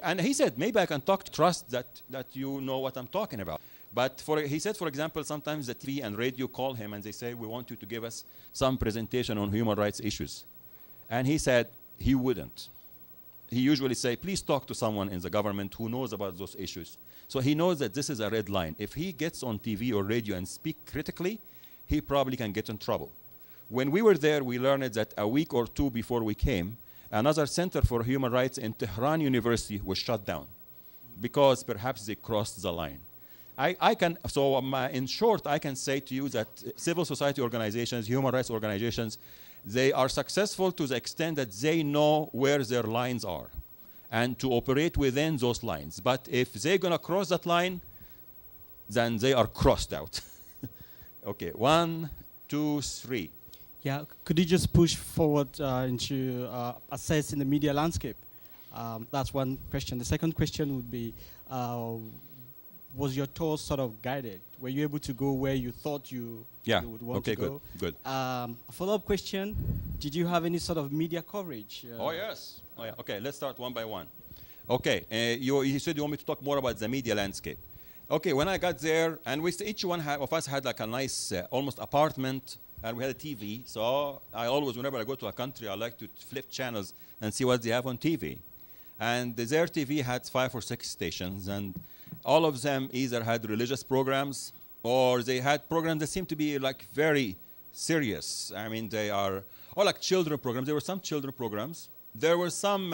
And he said, maybe I can trust that you know what I'm talking about. But he said, for example, sometimes the TV and radio call him and they say, we want you to give us some presentation on human rights issues. And he said he wouldn't. He usually say, please talk to someone in the government who knows about those issues. So he knows that this is a red line. If he gets on TV or radio and speak critically, he probably can get in trouble. When we were there, we learned that a week or two before we came, another center for human rights in Tehran University was shut down because perhaps they crossed the line. In short, I can say to you that civil society organizations, human rights organizations, they are successful to the extent that they know where their lines are and to operate within those lines. But if they're going to cross that line, then they are crossed out. Okay, 1, 2, 3. Yeah, could you just push forward into assessing the media landscape? That's one question. The second question would be, was your tour sort of guided? Were you able to go where you thought you would want to go? Okay, good. A follow-up question, did you have any sort of media coverage? Oh, yes. Oh, yeah. Okay, let's start one by one. Okay, you said you want me to talk more about the media landscape. Okay, when I got there, and each one of us had like a nice, almost apartment, and we had a TV. So I always, whenever I go to a country, I like to flip channels and see what they have on TV. And their TV had 5 or 6 stations, and all of them either had religious programs or they had programs that seemed to be like very serious. I mean, they are, or like children programs. There were some children programs. There were some,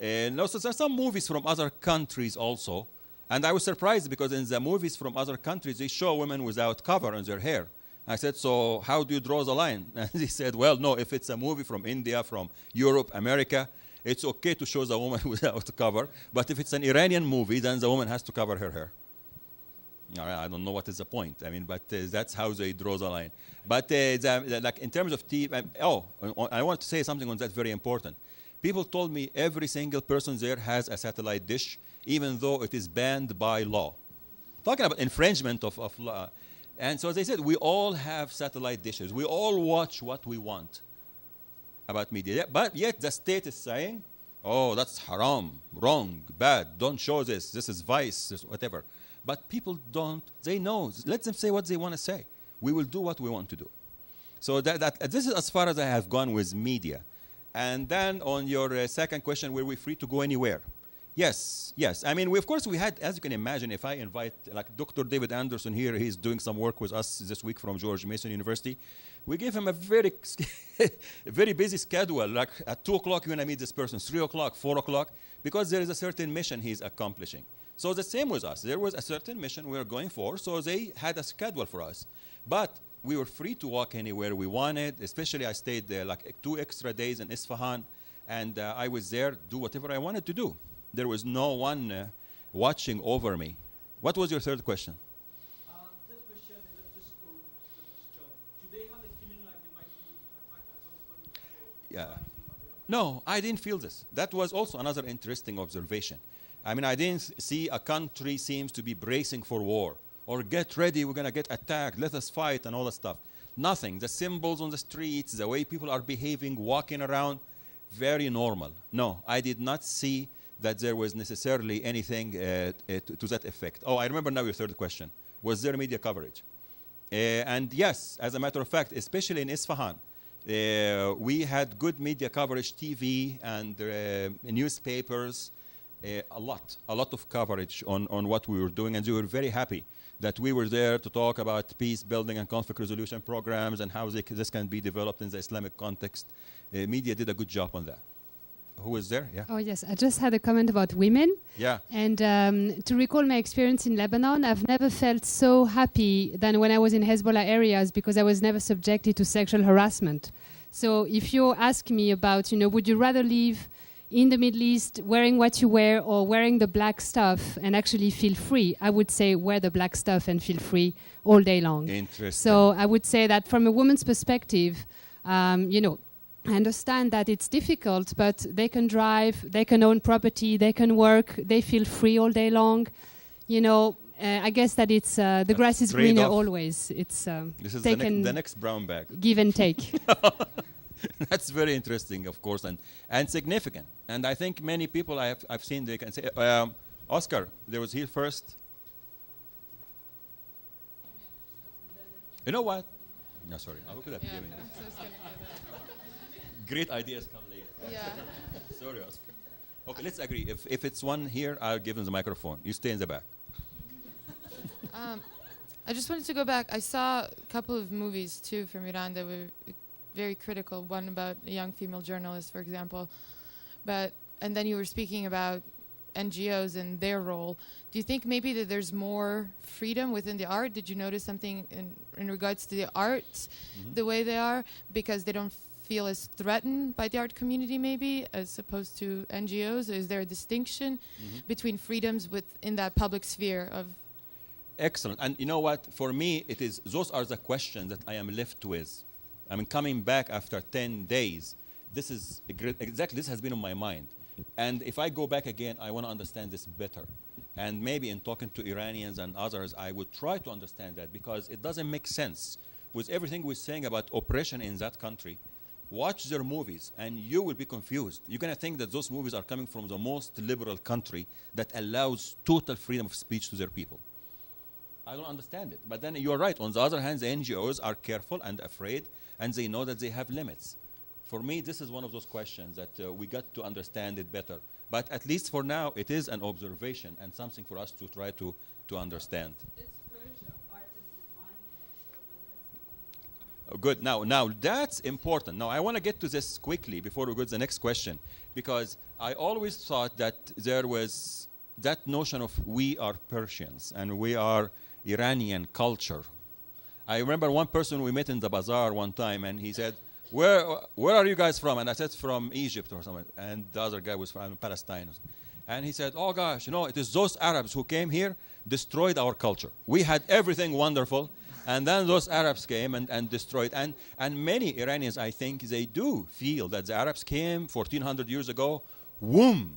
some movies from other countries also. And I was surprised because in the movies from other countries, they show women without cover on their hair. I said, so how do you draw the line? And he said, well, no, if it's a movie from India, from Europe, America, it's okay to show the woman without cover. But if it's an Iranian movie, then the woman has to cover her hair. I don't know what is the point. I mean, but that's how they draw the line. But like in terms of TV, I want to say something on that very important. People told me every single person there has a satellite dish, even though it is banned by law. Talking about infringement of law. And so they said, we all have satellite dishes. We all watch what we want about media. But yet the state is saying, oh, that's haram, wrong, bad, don't show this, this is vice, this, whatever. But people don't, they know. Let them say what they want to say. We will do what we want to do. So this is as far as I have gone with media. And then on your second question, were we free to go anywhere? Yes, yes. I mean, of course, we had, as you can imagine, if I invite, like Dr. David Anderson here, he's doing some work with us this week from George Mason University. We gave him a very, very busy schedule. Like at 2 o'clock, you're going to meet this person, 3 o'clock, 4 o'clock, because there is a certain mission he's accomplishing. So the same with us. There was a certain mission we were going for, so they had a schedule for us. But we were free to walk anywhere we wanted, especially I stayed there like 2 extra days in Isfahan, and I was there, do whatever I wanted to do. There was no one watching over me. What was your third question? Third question, let's just go to this job. Do they have a feeling like they might be attacked at some point? Yeah. No, I didn't feel this. That was also another interesting observation. I mean, I didn't see a country seems to be bracing for war or get ready, we're going to get attacked, let us fight and all that stuff. Nothing. The symbols on the streets, the way people are behaving, walking around, very normal. No, I did not see that there was necessarily anything to that effect. Oh, I remember now your third question. Was there media coverage? And yes, as a matter of fact, especially in Isfahan, we had good media coverage, TV and newspapers, a lot of coverage on what we were doing, and we were very happy that we were there to talk about peace building and conflict resolution programs and how this can be developed in the Islamic context. Media did a good job on that. Who was there? Yeah. Oh, yes. I just had a comment about women. Yeah. And to recall my experience in Lebanon, I've never felt so happy than when I was in Hezbollah areas because I was never subjected to sexual harassment. So if you ask me about, would you rather live in the Middle East wearing what you wear or wearing the black stuff and actually feel free, I would say wear the black stuff and feel free all day long. Interesting. So I would say that from a woman's perspective, I understand that it's difficult, but they can drive, they can own property, they can work, they feel free all day long. I guess that it's the grass is greener always. It's this is the next brown bag. Give and take. That's very interesting, of course, and significant. And I think many people I've seen, they can say, Oscar, there was here first. You know what? No, sorry. I could have given you. Great ideas come later. Yeah. Sorry, Oscar. Okay, let's agree. If it's one here, I'll give him the microphone. You stay in the back. I just wanted to go back. I saw a couple of movies too from Iran that were very critical. One about a young female journalist, for example. And then you were speaking about NGOs and their role. Do you think maybe that there's more freedom within the art? Did you notice something in regards to the arts, the way they are, because they don't feel as threatened by the art community maybe as opposed to NGOs? Is there a distinction between freedoms within that public sphere of? Excellent. And you know what? For me, those are the questions that I am left with. I mean, coming back after 10 days, this is exactly this has been on my mind. And if I go back again, I want to understand this better. And maybe in talking to Iranians and others, I would try to understand that, because it doesn't make sense with everything we're saying about oppression in that country. Watch their movies and you will be confused. You're going to think that those movies are coming from the most liberal country that allows total freedom of speech to their people. I don't understand it. But then you're right. On the other hand, the NGOs are careful and afraid, and they know that they have limits. For me, this is one of those questions that we got to understand it better. But at least for now, it is an observation and something for us to try to understand. It's Persia. Art is design there, so Good. Now that's important. Now I want to get to this quickly before we go to the next question, because I always thought that there was that notion of we are Persians and we are Iranian culture. I remember one person we met in the bazaar one time, and he said, where are you guys from? And I said, from Egypt or something. And the other guy was from Palestine. And he said, oh gosh, it is those Arabs who came here, destroyed our culture. We had everything wonderful, and then those Arabs came and destroyed. And many Iranians, I think, they do feel that the Arabs came 1400 years ago, whoom.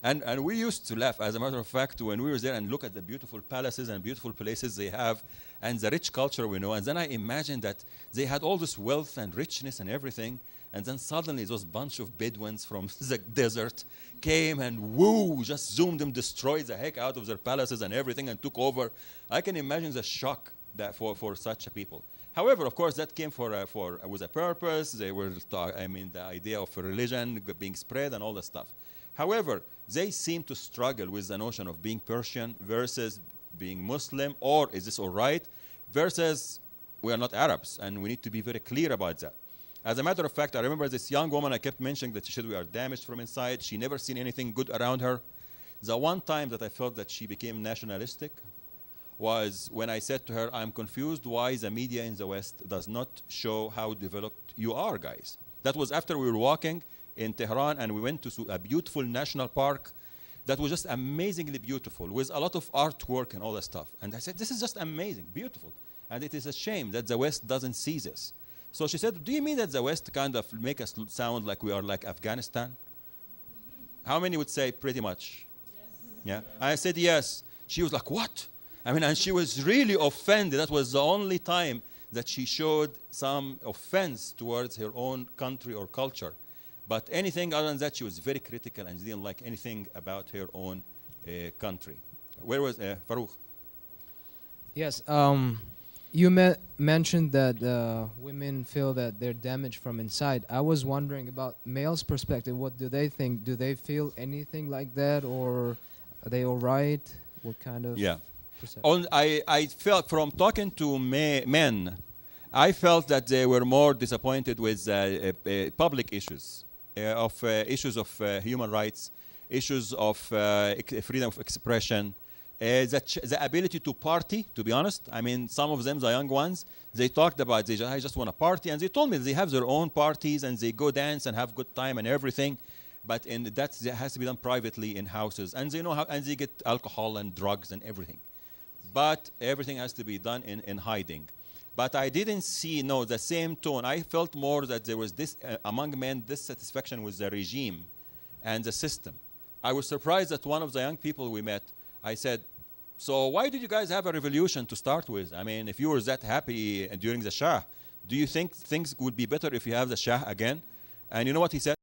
And we used to laugh, as a matter of fact, when we were there and look at the beautiful palaces and beautiful places they have and the rich culture we know. And then I imagined that they had all this wealth and richness and everything. And then suddenly those bunch of Bedouins from the desert came and woo, just zoomed them, destroyed the heck out of their palaces and everything and took over. I can imagine the shock that for such a people. However, of course, that came with a purpose. They were, the idea of religion being spread and all that stuff. However, they seem to struggle with the notion of being Persian versus being Muslim, or is this all right, versus we are not Arabs, and we need to be very clear about that. As a matter of fact, I remember this young woman, I kept mentioning that she said we are damaged from inside. She never seen anything good around her. The one time that I felt that she became nationalistic was when I said to her, I'm confused why the media in the West does not show how developed you are, guys. That was after we were walking in Tehran, and we went to a beautiful national park that was just amazingly beautiful with a lot of artwork and all that stuff. And I said, this is just amazing, beautiful. And it is a shame that the West doesn't see this. So she said, do you mean that the West kind of make us sound like we are like Afghanistan? How many would say pretty much? Yes. Yeah. I said, yes. She was like, what? And she was really offended. That was the only time that she showed some offense towards her own country or culture. But anything other than that, she was very critical and didn't like anything about her own country. Where was Farouk? Yes, you mentioned that women feel that they're damaged from inside. I was wondering about males' perspective. What do they think? Do they feel anything like that, or are they all right? What kind of perception? I felt from talking to men, I felt that they were more disappointed with public issues. Issues of human rights, issues of freedom of expression, the ability to party, to be honest. Some of them, the young ones, they talked about, I just want to party, and they told me they have their own parties and they go dance and have good time and everything, but that has to be done privately in houses, and they know how, and they get alcohol and drugs and everything. But everything has to be done in hiding. But I didn't see, the same tone. I felt more that there was this, among men, dissatisfaction with the regime and the system. I was surprised that one of the young people we met, I said, so why did you guys have a revolution to start with? If you were that happy during the Shah, do you think things would be better if you have the Shah again? And you know what he said?